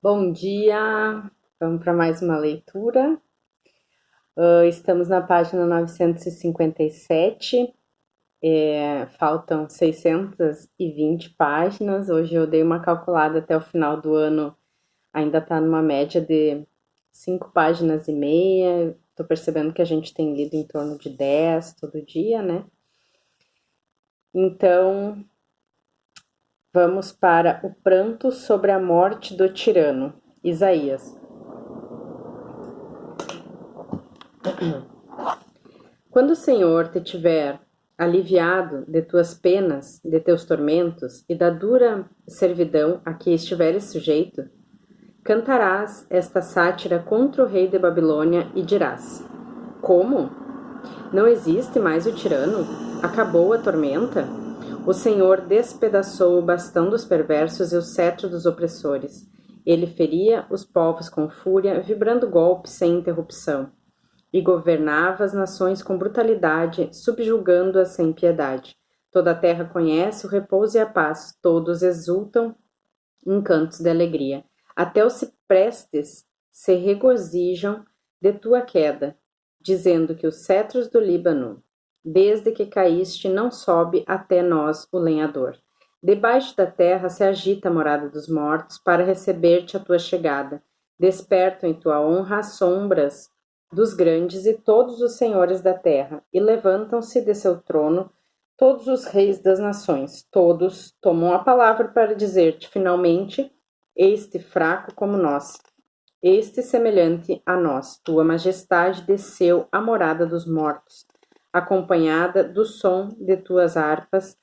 Bom dia, vamos para mais uma leitura. Estamos na página 957, faltam 620 páginas. Hoje eu dei uma calculada até o final do ano, ainda está numa média de 5 páginas e meia. Estou percebendo que a gente tem lido em torno de 10 todo dia, né? Então, vamos para o pranto sobre a morte do tirano, Isaías. Quando o Senhor te tiver aliviado de tuas penas, de teus tormentos e da dura servidão a que estiveres sujeito, cantarás esta sátira contra o rei de Babilônia e dirás: Como? Não existe mais o tirano? Acabou a tormenta? O Senhor despedaçou o bastão dos perversos e o cetro dos opressores. Ele feria os povos com fúria, vibrando golpes sem interrupção, e governava as nações com brutalidade, subjugando-as sem piedade. Toda a terra conhece o repouso e a paz, todos exultam em cantos de alegria. Até os ciprestes se regozijam de tua queda, dizendo que os cetros do Líbano, desde que caíste, não sobe até nós o lenhador. Debaixo da terra se agita a morada dos mortos para receber-te a tua chegada. Despertam em tua honra as sombras dos grandes e todos os senhores da terra, e levantam-se de seu trono todos os reis das nações. Todos tomam a palavra para dizer-te, finalmente, este fraco como nós, este semelhante a nós. Tua majestade desceu à morada dos mortos, acompanhada do som de tuas harpas,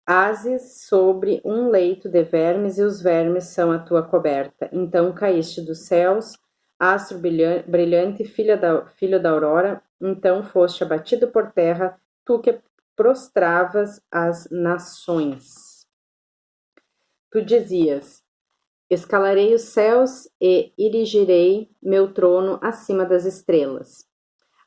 ases sobre um leito de vermes, e os vermes são a tua coberta. Então caíste dos céus, astro brilhante, filho da aurora, então foste abatido por terra, tu que prostravas as nações. Tu dizias: Escalarei os céus e erigirei meu trono acima das estrelas.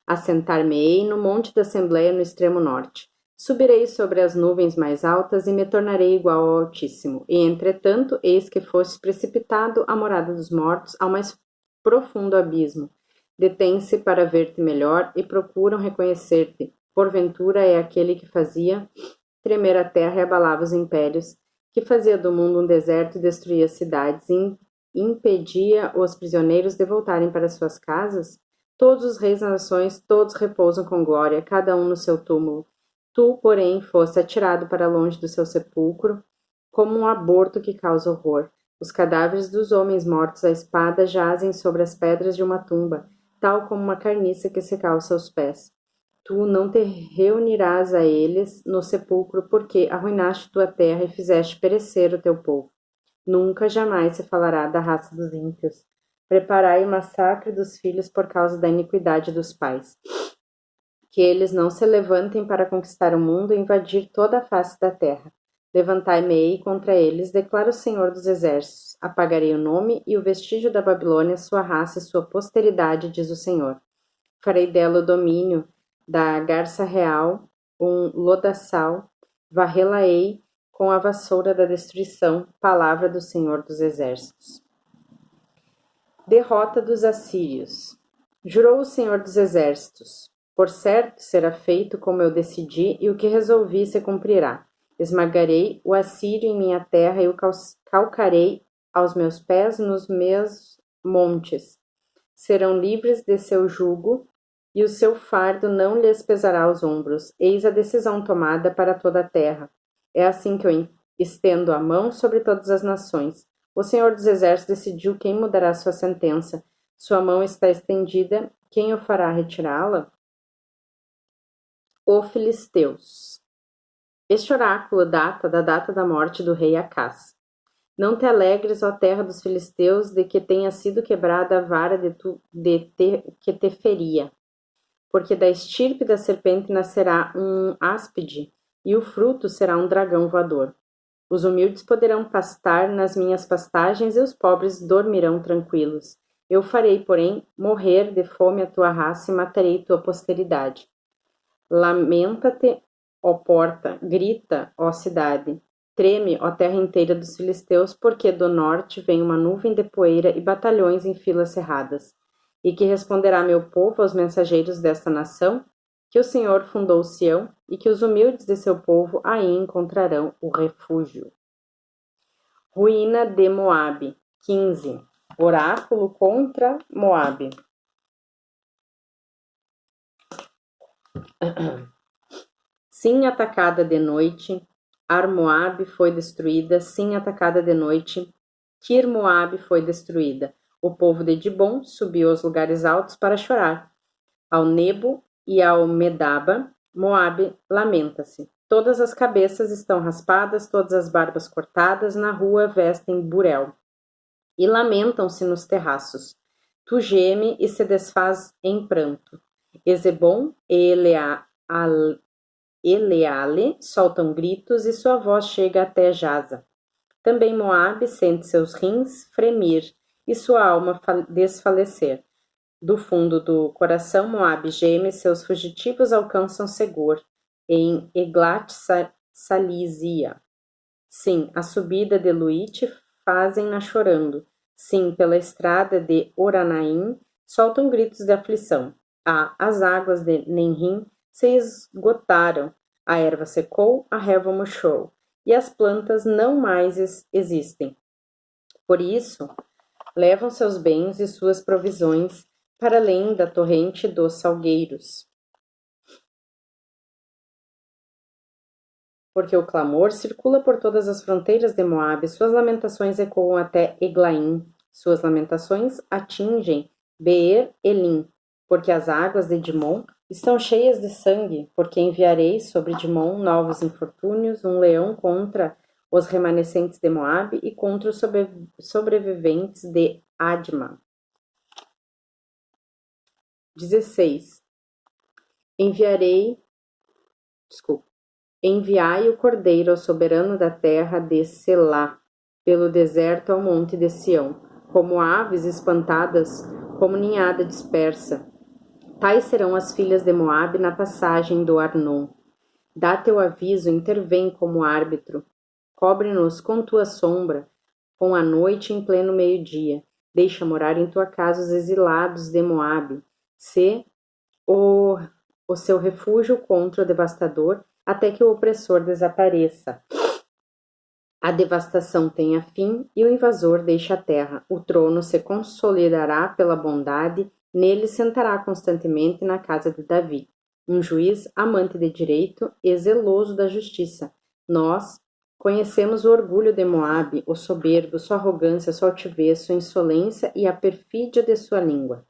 Assentar-me-ei no monte da Assembleia no extremo norte. Subirei sobre as nuvens mais altas e me tornarei igual ao Altíssimo. E, entretanto, eis que foste precipitado à morada dos mortos, ao mais profundo abismo. Detêm-se para ver-te melhor e procuram reconhecer-te. Porventura é aquele que fazia tremer a terra e abalava os impérios, que fazia do mundo um deserto e destruía cidades, e impedia os prisioneiros de voltarem para suas casas? Todos os reis das nações, todos repousam com glória, cada um no seu túmulo. Tu, porém, foste atirado para longe do seu sepulcro, como um aborto que causa horror. Os cadáveres dos homens mortos à espada jazem sobre as pedras de uma tumba, tal como uma carniça que se calça aos pés. Tu não te reunirás a eles no sepulcro, porque arruinaste tua terra e fizeste perecer o teu povo. Nunca jamais se falará da raça dos ímpios. Preparai o massacre dos filhos por causa da iniquidade dos pais. Que eles não se levantem para conquistar o mundo e invadir toda a face da terra. Levantai-me-ei contra eles, declara o Senhor dos Exércitos. Apagarei o nome e o vestígio da Babilônia, sua raça e sua posteridade, diz o Senhor. Farei dela o domínio da garça real, um lodaçal, varrê-la-ei com a vassoura da destruição, palavra do Senhor dos Exércitos. Derrota dos assírios. Jurou o Senhor dos Exércitos: por certo será feito como eu decidi, e o que resolvi se cumprirá. Esmagarei o assírio em minha terra e o calcarei aos meus pés nos meus montes. Serão livres de seu jugo, e o seu fardo não lhes pesará aos ombros. Eis a decisão tomada para toda a terra. É assim que eu estendo a mão sobre todas as nações. O Senhor dos Exércitos decidiu quem mudará sua sentença. Sua mão está estendida. Quem o fará retirá-la? O Filisteus. Este oráculo data da data da morte do rei Acás. Não te alegres, ó terra dos filisteus, de que tenha sido quebrada a vara que te feria. Porque da estirpe da serpente nascerá um áspide, e o fruto será um dragão voador. Os humildes poderão pastar nas minhas pastagens, e os pobres dormirão tranquilos. Eu farei, porém, morrer de fome a tua raça e matarei tua posteridade. Lamenta-te, ó porta, grita, ó cidade. Treme, ó terra inteira dos filisteus, porque do norte vem uma nuvem de poeira e batalhões em filas cerradas. E que responderá meu povo aos mensageiros desta nação? Que o Senhor fundou Sião, e que os humildes de seu povo aí encontrarão o refúgio. Ruína de Moabe. 15. Oráculo contra Moabe. Sim, atacada de noite, Ar-Moabe foi destruída. Sim, atacada de noite, Kir-Moabe foi destruída. O povo de Dibon subiu aos lugares altos para chorar. Ao Nebo e ao Medaba, Moabe lamenta-se. Todas as cabeças estão raspadas, todas as barbas cortadas, na rua vestem burel. E lamentam-se nos terraços. Tu geme e se desfaz em pranto. Ezebom e Eleale soltam gritos e sua voz chega até Jaza. Também Moabe sente seus rins fremir e sua alma desfalecer. Do fundo do coração, Moabe geme, seus fugitivos alcançam Segor, em Eglat-Salisia. Sim, a subida de Luite fazem-na chorando. Sim, pela estrada de Oranaim soltam gritos de aflição. As águas de Nenrim se esgotaram, a erva secou, a relva murchou, e as plantas não mais existem. Por isso, levam seus bens e suas provisões para além da torrente dos salgueiros. Porque o clamor circula por todas as fronteiras de Moabe, suas lamentações ecoam até Eglaim, suas lamentações atingem Beer-Elim, porque as águas de Dimon estão cheias de sangue, porque enviarei sobre Dimon novos infortúnios, um leão contra os remanescentes de Moabe e contra os sobreviventes de Adma. 16. Enviai o cordeiro ao soberano da terra de Selá, pelo deserto ao monte de Sião, como aves espantadas, como ninhada dispersa. Tais serão as filhas de Moabe na passagem do Arnon. Dá teu aviso, intervém como árbitro. Cobre-nos com tua sombra, com a noite em pleno meio-dia. Deixa morar em tua casa os exilados de Moabe. Se o seu refúgio contra o devastador, até que o opressor desapareça. A devastação tenha fim e o invasor deixe a terra. O trono se consolidará pela bondade, nele sentará constantemente na casa de Davi. Um juiz amante de direito e zeloso da justiça. Nós conhecemos o orgulho de Moabe, o soberbo, sua arrogância, sua altivez, sua insolência e a perfídia de sua língua.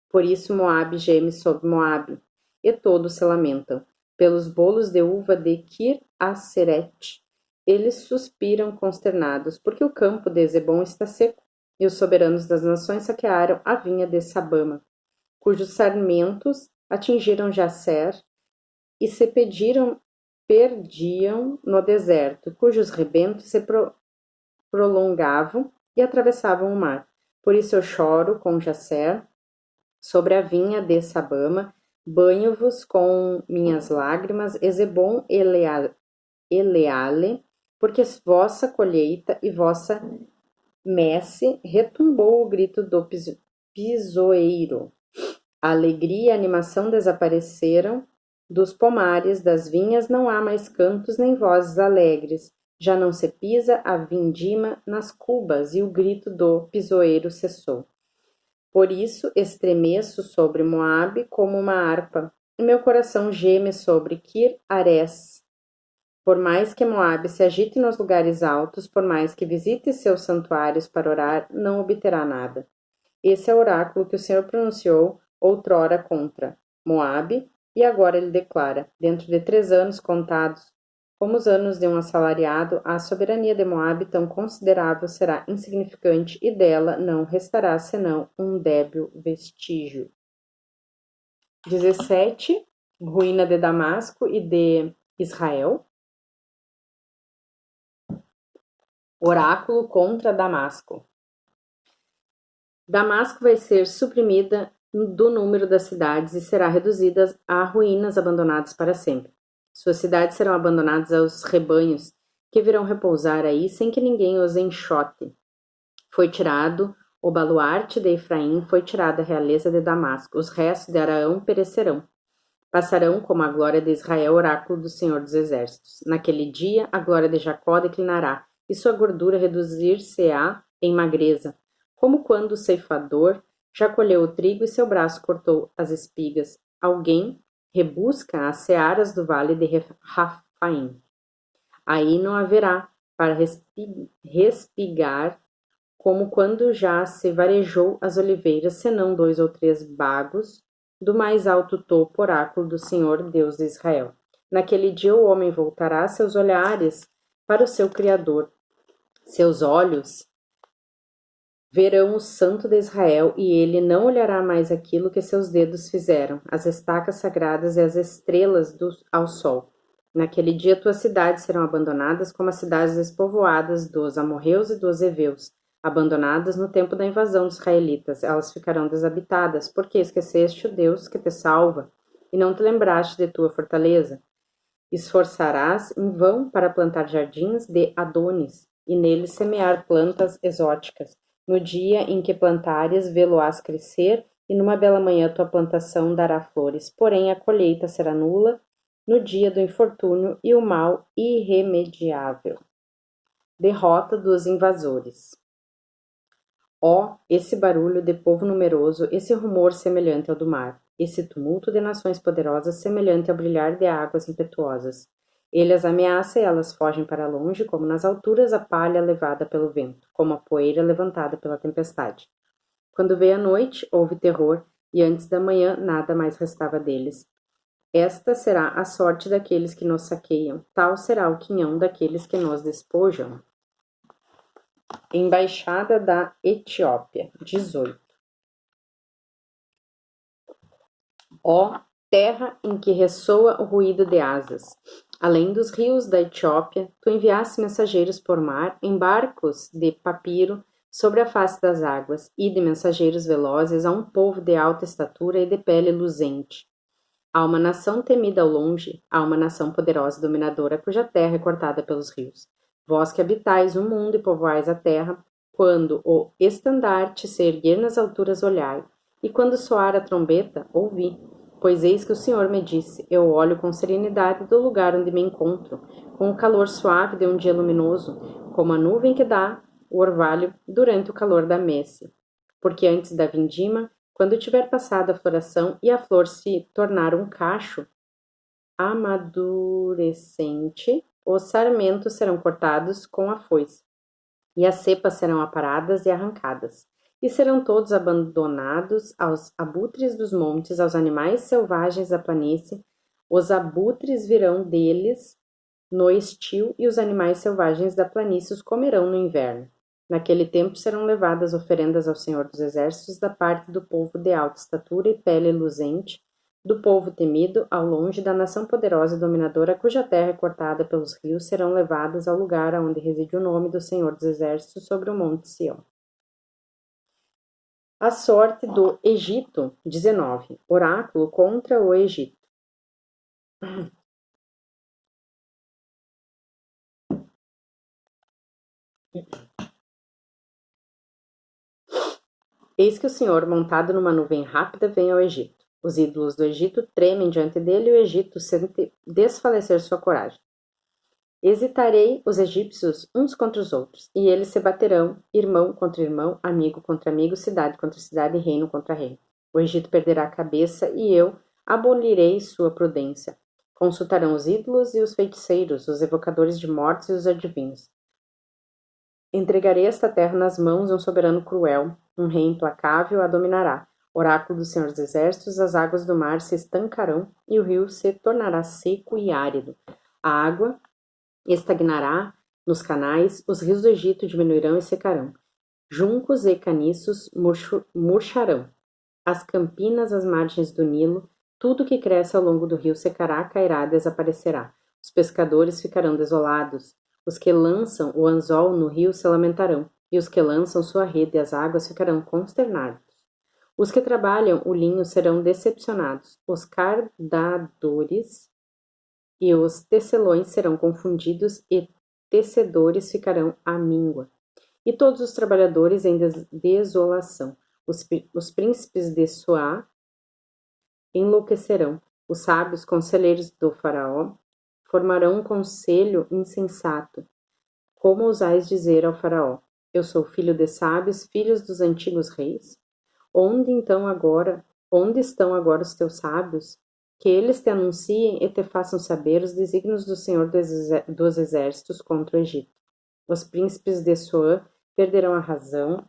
Por isso Moabe geme sobre Moabe, e todos se lamentam. Pelos bolos de uva de Kir-Aseret, eles suspiram consternados, porque o campo de Ezebom está seco, e os soberanos das nações saquearam a vinha de Sabama, cujos sarmentos atingiram Jacer e se perdiam no deserto, cujos rebentos se prolongavam e atravessavam o mar. Por isso eu choro com Jacer sobre a vinha de Sabama, banho-vos com minhas lágrimas, Ezebom Eleale, porque vossa colheita e vossa messe retumbou o grito do pisoeiro. A alegria e a animação desapareceram dos pomares, das vinhas não há mais cantos nem vozes alegres. Já não se pisa a vindima nas cubas e o grito do pisoeiro cessou. Por isso estremeço sobre Moabe como uma harpa, e meu coração geme sobre Kir-Ares. Por mais que Moabe se agite nos lugares altos, por mais que visite seus santuários para orar, não obterá nada. Esse é o oráculo que o Senhor pronunciou outrora contra Moabe, e agora ele declara: dentro de 3 anos contados, como os anos de um assalariado, a soberania de Moabe tão considerável será insignificante e dela não restará senão um débil vestígio. 17. Ruína de Damasco e de Israel. Oráculo contra Damasco. Damasco vai ser suprimida do número das cidades e será reduzida a ruínas abandonadas para sempre. Suas cidades serão abandonadas aos rebanhos que virão repousar aí sem que ninguém os enxote. Foi tirado o baluarte de Efraim, foi tirada a realeza de Damasco. Os restos de Araão perecerão. Passarão como a glória de Israel, oráculo do Senhor dos Exércitos. Naquele dia, a glória de Jacó declinará, e sua gordura reduzir-se-á em magreza, como quando o ceifador já colheu o trigo e seu braço cortou as espigas. Alguém rebusca as searas do vale de Rafaim. Aí não haverá para respigar, como quando já se varejou as oliveiras, senão 2 ou 3 bagos do mais alto topo, oráculo do Senhor Deus de Israel. Naquele dia o homem voltará seus olhares para o seu Criador. Seus olhos verão o Santo de Israel, e ele não olhará mais aquilo que seus dedos fizeram, as estacas sagradas e as estrelas ao sol. Naquele dia tuas cidades serão abandonadas como as cidades despovoadas dos amorreus e dos heveus, abandonadas no tempo da invasão dos israelitas. Elas ficarão desabitadas, porque esqueceste o Deus que te salva, e não te lembraste de tua fortaleza. Esforçarás em vão para plantar jardins de Adonis, e neles semear plantas exóticas. No dia em que plantares, vê-lo-ás crescer, e numa bela manhã tua plantação dará flores. Porém a colheita será nula no dia do infortúnio e o mal irremediável. Derrota dos invasores. Ó, esse barulho de povo numeroso, esse rumor semelhante ao do mar, esse tumulto de nações poderosas semelhante ao brilhar de águas impetuosas. Ele as ameaça e elas fogem para longe, como nas alturas a palha levada pelo vento, como a poeira levantada pela tempestade. Quando veio a noite, houve terror, e antes da manhã nada mais restava deles. Esta será a sorte daqueles que nos saqueiam, tal será o quinhão daqueles que nos despojam. Embaixada da Etiópia, 18. Ó terra em que ressoa o ruído de asas, além dos rios da Etiópia, tu enviaste mensageiros por mar, em barcos de papiro, sobre a face das águas, e de mensageiros velozes a um povo de alta estatura e de pele luzente. Há uma nação temida ao longe, há uma nação poderosa e dominadora, cuja terra é cortada pelos rios. Vós que habitais o mundo e povoais a terra, quando o estandarte se erguer nas alturas, olhai, e quando soar a trombeta, ouvi. Pois eis que o Senhor me disse, eu olho com serenidade do lugar onde me encontro, com o calor suave de um dia luminoso, como a nuvem que dá o orvalho durante o calor da messe. Porque antes da vindima, quando tiver passado a floração e a flor se tornar um cacho amadurecente, os sarmentos serão cortados com a foice, e as cepas serão aparadas e arrancadas, e serão todos abandonados aos abutres dos montes, aos animais selvagens da planície. Os abutres virão deles no estio, e os animais selvagens da planície os comerão no inverno. Naquele tempo serão levadas oferendas ao Senhor dos Exércitos da parte do povo de alta estatura e pele luzente, do povo temido, ao longe da nação poderosa e dominadora, cuja terra é cortada pelos rios, serão levadas ao lugar onde reside o nome do Senhor dos Exércitos, sobre o monte Sião. A sorte do Egito, 19. Oráculo contra o Egito. Eis que o Senhor, montado numa nuvem rápida, vem ao Egito. Os ídolos do Egito tremem diante dele, e o Egito sente desfalecer sua coragem. Hesitarei os egípcios uns contra os outros, e eles se baterão, irmão contra irmão, amigo contra amigo, cidade contra cidade, e reino contra reino. O Egito perderá a cabeça, e eu abolirei sua prudência. Consultarão os ídolos e os feiticeiros, os evocadores de mortes e os adivinhos. Entregarei esta terra nas mãos de um soberano cruel, um rei implacável a dominará. Oráculo do Senhor dos Exércitos, as águas do mar se estancarão e o rio se tornará seco e árido. A água estagnará nos canais, os rios do Egito diminuirão e secarão. Juncos e caniços murcharão. As campinas às margens do Nilo, tudo que cresce ao longo do rio secará, cairá, desaparecerá. Os pescadores ficarão desolados. Os que lançam o anzol no rio se lamentarão, e os que lançam sua rede às águas ficarão consternados. Os que trabalham o linho serão decepcionados, os cardadores e os tecelões serão confundidos, e tecedores ficarão à míngua, e todos os trabalhadores em desolação. Os príncipes de Suá enlouquecerão. Os sábios conselheiros do faraó formarão um conselho insensato. Como ousais dizer ao faraó: eu sou filho de sábios, filhos dos antigos reis? Onde estão agora os teus sábios? Que eles te anunciem e te façam saber os desígnios do Senhor dos exércitos contra o Egito. Os príncipes de Soã perderão a razão,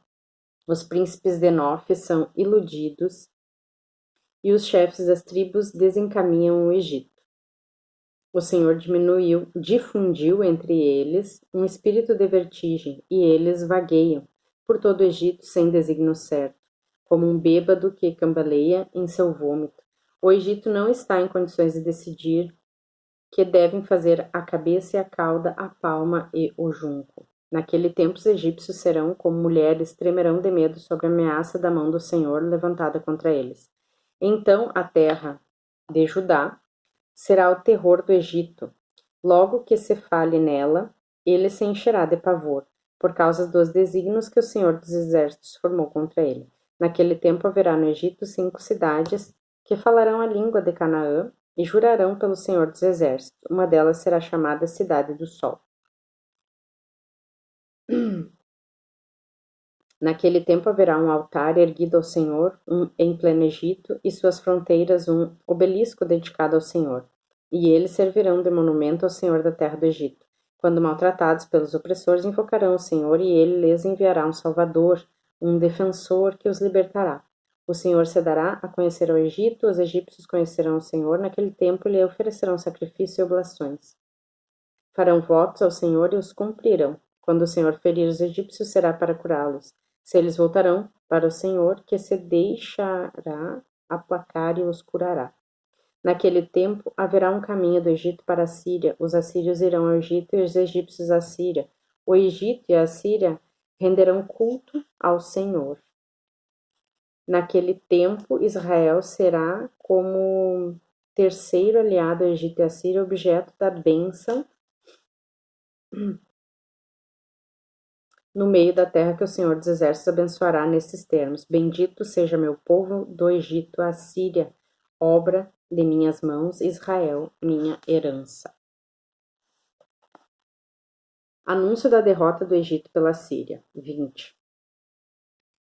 os príncipes de Nof são iludidos, e os chefes das tribos desencaminham o Egito. O Senhor difundiu entre eles um espírito de vertigem, e eles vagueiam por todo o Egito sem desígnio certo, como um bêbado que cambaleia em seu vômito. O Egito não está em condições de decidir que devem fazer a cabeça e a cauda, a palma e o junco. Naquele tempo os egípcios serão como mulheres, tremerão de medo sob a ameaça da mão do Senhor levantada contra eles. Então a terra de Judá será o terror do Egito. Logo que se fale nela, ele se encherá de pavor, por causa dos desígnios que o Senhor dos Exércitos formou contra ele. Naquele tempo haverá no Egito 5 cidades que falarão a língua de Canaã e jurarão pelo Senhor dos Exércitos. Uma delas será chamada Cidade do Sol. Naquele tempo haverá um altar erguido ao Senhor em pleno Egito, e suas fronteiras um obelisco dedicado ao Senhor. E eles servirão de monumento ao Senhor da terra do Egito. Quando maltratados pelos opressores, invocarão o Senhor, e ele lhes enviará um Salvador, um defensor que os libertará. O Senhor se dará a conhecer ao Egito, os egípcios conhecerão o Senhor, naquele tempo lhe oferecerão sacrifício e oblações. Farão votos ao Senhor e os cumprirão. Quando o Senhor ferir os egípcios, será para curá-los. Se eles voltarão para o Senhor, que se deixará aplacar e os curará. Naquele tempo haverá um caminho do Egito para a Síria. Os assírios irão ao Egito e os egípcios à Síria. O Egito e a Síria renderão culto ao Senhor. Naquele tempo, Israel será como terceiro aliado ao Egito e à Síria, objeto da bênção no meio da terra que o Senhor dos Exércitos abençoará nesses termos: bendito seja meu povo do Egito, a Síria, obra de minhas mãos, Israel, minha herança. Anúncio da derrota do Egito pela Síria. 20.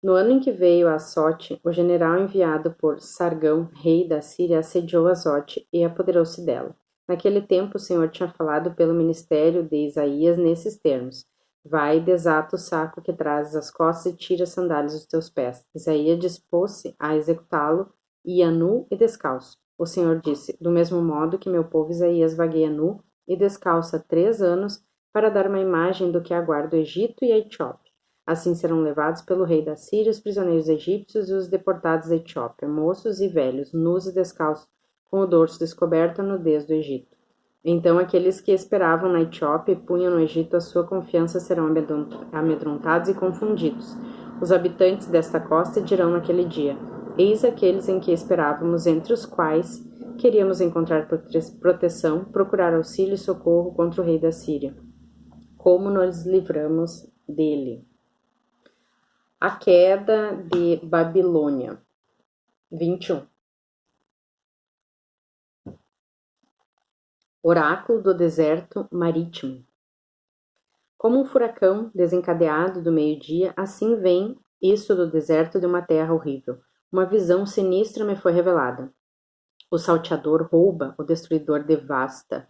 No ano em que veio a Azote, o general enviado por Sargão, rei da Síria, assediou Azote e apoderou-se dela. Naquele tempo o Senhor tinha falado pelo ministério de Isaías nesses termos: vai, desata o saco que trazes às costas e tira as sandálias dos teus pés. Isaías dispôs-se a executá-lo, ia nu e descalço. O Senhor disse: do mesmo modo que meu povo Isaías vagueia nu e descalço há 3 anos, para dar uma imagem do que aguarda o Egito e a Etiópia. Assim serão levados pelo rei da Síria os prisioneiros egípcios e os deportados da Etiópia, moços e velhos, nus e descalços, com o dorso descoberto, a nudez do Egito. Então aqueles que esperavam na Etiópia e punham no Egito a sua confiança serão amedrontados e confundidos. Os habitantes desta costa dirão naquele dia: eis aqueles em que esperávamos, entre os quais queríamos encontrar proteção, procurar auxílio e socorro contra o rei da Síria. Como nos livramos dele? A queda de Babilônia. 21. Oráculo do deserto marítimo. Como um furacão desencadeado do meio-dia, assim vem isso do deserto de uma terra horrível. Uma visão sinistra me foi revelada. O salteador rouba, o destruidor devasta.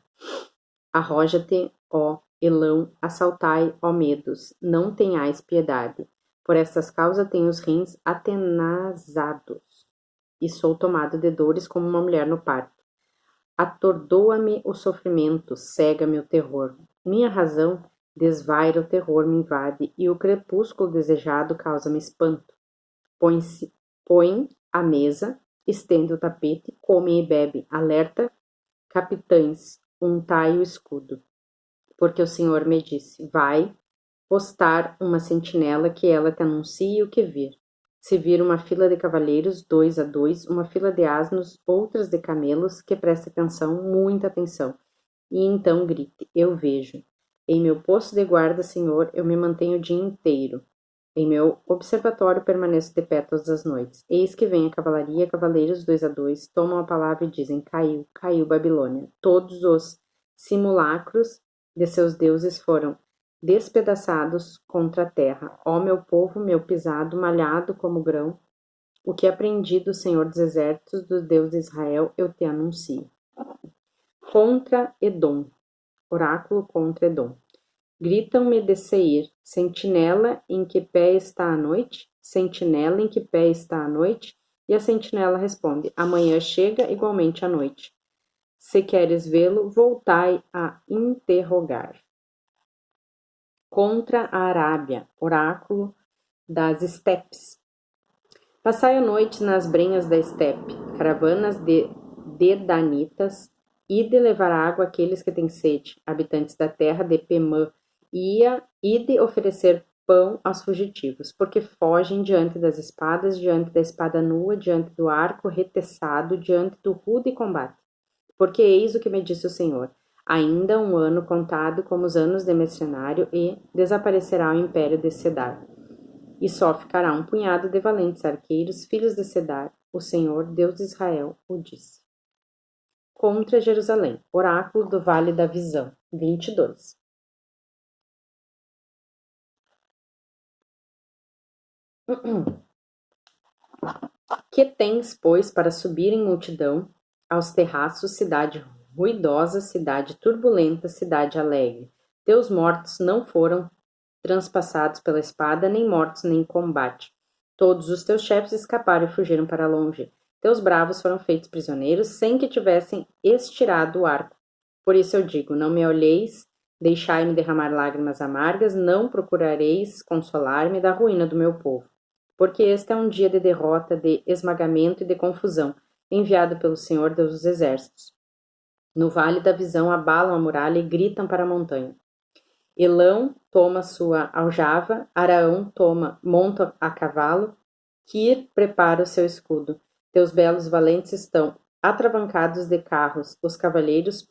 Arroja-te, ó Elão, assaltai, ó medos, não tenhais piedade. Por estas causas tenho os rins atenazados, e sou tomado de dores como uma mulher no parto. Atordoa-me o sofrimento, cega-me o terror. Minha razão desvaira, o terror me invade, e o crepúsculo desejado causa-me espanto. Põe a mesa, estende o tapete, come e bebe. Alerta, capitães, untai o escudo. Porque o Senhor me disse: vai postar uma sentinela que ela te anuncie o que vir. Se vir uma fila de cavaleiros, 2 a 2, uma fila de asnos, outras de camelos, que preste atenção, muita atenção. E então grite: eu vejo. Em meu posto de guarda, Senhor, eu me mantenho o dia inteiro. Em meu observatório permaneço de pé todas as noites. Eis que vem a cavalaria, cavaleiros 2 a 2, tomam a palavra e dizem: Caiu, caiu Babilônia. Todos os simulacros de seus deuses foram despedaçados contra a terra. Ó meu povo, meu pisado, malhado como grão, o que aprendi do Senhor dos Exércitos, do Deus de Israel, eu te anuncio. Contra Edom. Oráculo contra Edom. Gritam-me de Seir, sentinela em que pé está a noite? Sentinela em que pé está a noite? E a sentinela responde: amanhã chega igualmente a noite. Se queres vê-lo, voltai a interrogar. Contra a Arábia, oráculo das estepes. Passai a noite nas brenhas da estepe, caravanas de dedanitas, ide levar água àqueles que têm sede, habitantes da terra de Pemã, ide oferecer pão aos fugitivos, porque fogem diante das espadas, diante da espada nua, diante do arco reteçado, diante do rude combate. Porque eis o que me disse o Senhor: ainda um ano contado como os anos de mercenário, e desaparecerá o império de Cedar. E só ficará um punhado de valentes arqueiros, filhos de Cedar, o Senhor, Deus de Israel, o disse. Contra Jerusalém, oráculo do Vale da Visão, 22. Que tens, pois, para subir em multidão aos terraços, cidade ruidosa, cidade turbulenta, cidade alegre? Teus mortos não foram transpassados pela espada, nem mortos nem em combate. Todos os teus chefes escaparam e fugiram para longe. Teus bravos foram feitos prisioneiros, sem que tivessem estirado o arco. Por isso eu digo: não me olheis, deixai-me derramar lágrimas amargas, não procurareis consolar-me da ruína do meu povo. Porque este é um dia de derrota, de esmagamento e de confusão, enviado pelo Senhor Deus dos Exércitos. No vale da visão abalam a muralha e gritam para a montanha. Elão toma sua aljava, Araão monta a cavalo, Quir prepara o seu escudo. Teus belos valentes estão atravancados de carros, os cavaleiros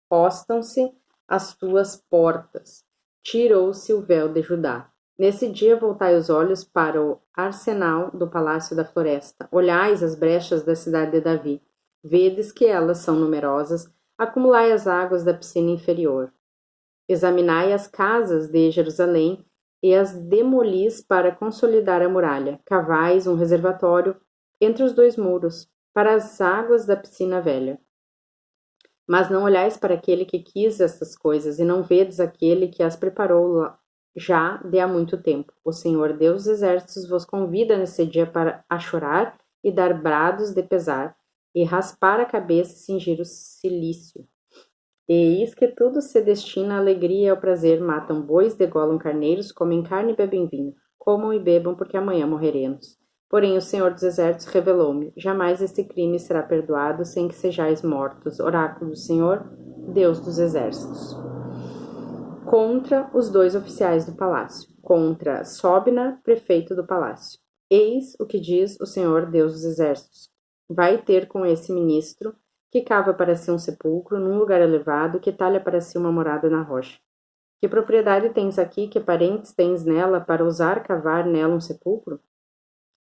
postam-se às tuas portas. Tirou-se o véu de Judá. Nesse dia voltai os olhos para o arsenal do palácio da floresta. Olhais as brechas da cidade de Davi. Vedes que elas são numerosas. Acumulai as águas da piscina inferior. Examinai as casas de Jerusalém e as demolis para consolidar a muralha. Cavais um reservatório entre os dois muros, para as águas da piscina velha. Mas não olhais para aquele que quis estas coisas, e não vedes aquele que as preparou já de há muito tempo. O Senhor Deus dos Exércitos vos convida nesse dia para a chorar e dar brados de pesar, e raspar a cabeça e cingir o cilício. E eis que tudo se destina à alegria e ao prazer, matam bois, degolam carneiros, comem carne e bebem vinho. Comam e bebam, porque amanhã morreremos. Porém o Senhor dos Exércitos revelou-me: jamais este crime será perdoado sem que sejais mortos. Oráculo do Senhor, Deus dos Exércitos. Contra os dois oficiais do palácio. Contra Sobna, prefeito do palácio. Eis o que diz o Senhor Deus dos Exércitos: vai ter com esse ministro que cava para si um sepulcro num lugar elevado, que talha para si uma morada na rocha. Que propriedade tens aqui, que parentes tens nela, para ousar cavar nela um sepulcro?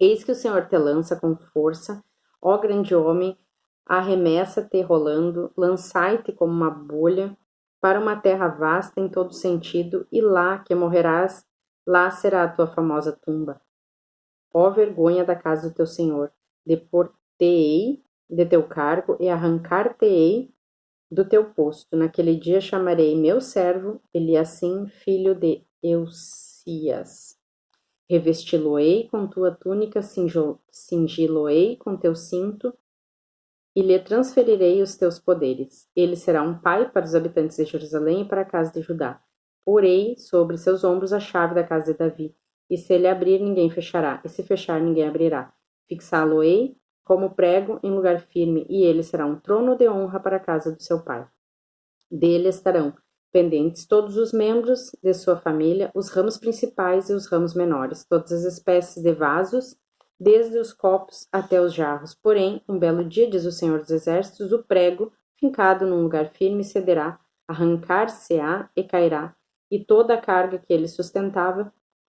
Eis que o Senhor te lança com força, ó grande homem, arremessa-te rolando, lançai-te como uma bolha, para uma terra vasta em todo sentido, e lá que morrerás, lá será a tua famosa tumba. Ó vergonha da casa do teu Senhor, depor-te-ei de teu cargo e arrancar-te-ei do teu posto. Naquele dia chamarei meu servo Eliacim, filho de Eusias. Revesti-lo-ei com tua túnica, cingi-lo-ei com teu cinto, e lhe transferirei os teus poderes. Ele será um pai para os habitantes de Jerusalém e para a casa de Judá. Porei sobre seus ombros a chave da casa de Davi, e se ele abrir, ninguém fechará, e se fechar, ninguém abrirá. Fixá-lo-ei como prego em lugar firme, e ele será um trono de honra para a casa do seu pai. Dele estarão pendentes todos os membros de sua família, os ramos principais e os ramos menores, todas as espécies de vasos, desde os copos até os jarros. Porém, um belo dia, diz o Senhor dos Exércitos, o prego, fincado num lugar firme, cederá, arrancar-se-á e cairá, e toda a carga que ele sustentava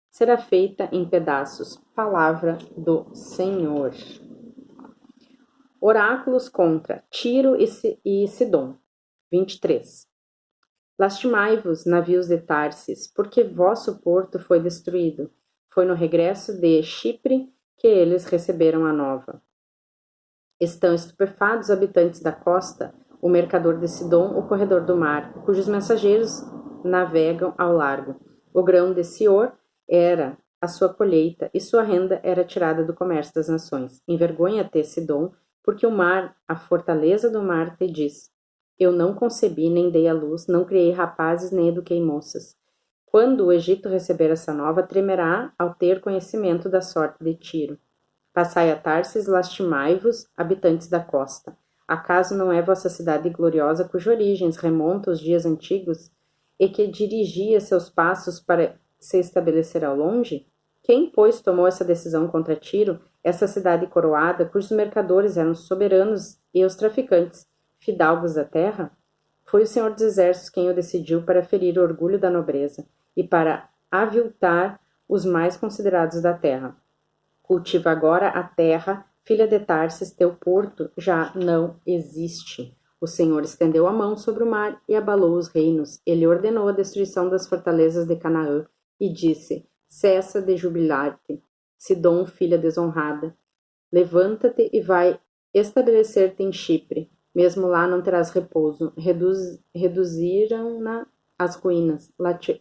será feita em pedaços. Palavra do Senhor. Oráculos contra Tiro e Sidom. 23. Lastimai-vos, navios de Tarsis, porque vosso porto foi destruído. Foi no regresso de Chipre que eles receberam a nova. Estão estupefatos habitantes da costa, o mercador de Sidom, o corredor do mar, cujos mensageiros navegam ao largo. O grão de Sior era a sua colheita, e sua renda era tirada do comércio das nações. Envergonha-te, Sidom, porque o mar, a fortaleza do mar, te diz: eu não concebi, nem dei à luz, não criei rapazes, nem eduquei moças. Quando o Egito receber essa nova, tremerá ao ter conhecimento da sorte de Tiro. Passai a Tarsis, lastimai-vos, habitantes da costa. Acaso não é vossa cidade gloriosa, cuja origens remonta aos dias antigos, e que dirigia seus passos para se estabelecer ao longe? Quem, pois, tomou essa decisão contra Tiro, essa cidade coroada, cujos mercadores eram soberanos e os traficantes, fidalgos da terra? Foi o Senhor dos Exércitos quem o decidiu para ferir o orgulho da nobreza e para aviltar os mais considerados da terra. Cultiva agora a terra, filha de Tarsis, teu porto já não existe. O Senhor estendeu a mão sobre o mar e abalou os reinos. Ele ordenou a destruição das fortalezas de Canaã e disse: cessa de jubilar-te, Sidom, filha desonrada. Levanta-te e vai estabelecer-te em Chipre. Mesmo lá não terás repouso. Reduziram-na as ruínas.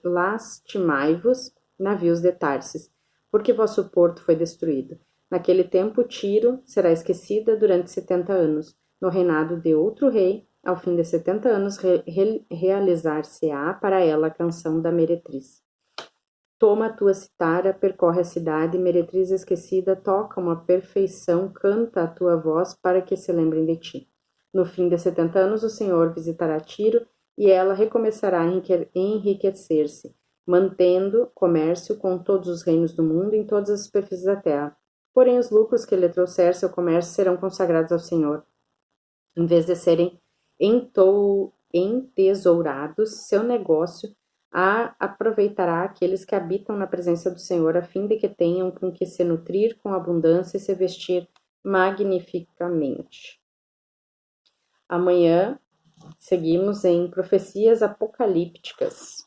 Lastimai-vos, navios de Tarsis, porque vosso porto foi destruído. Naquele tempo, Tiro será esquecida durante 70 anos. No reinado de outro rei, ao fim de 70 anos, realizar-se-á para ela a canção da meretriz. Toma a tua citara, percorre a cidade, meretriz esquecida, toca uma perfeição, canta a tua voz para que se lembrem de ti. No fim de 70 anos, o Senhor visitará Tiro e ela recomeçará a enriquecer-se, mantendo comércio com todos os reinos do mundo em todas as superfícies da terra. Porém, os lucros que lhe trouxer seu comércio serão consagrados ao Senhor. Em vez de serem entesourados, seu negócio aproveitará aqueles que habitam na presença do Senhor, a fim de que tenham com que se nutrir com abundância e se vestir magnificamente. Amanhã seguimos em profecias apocalípticas.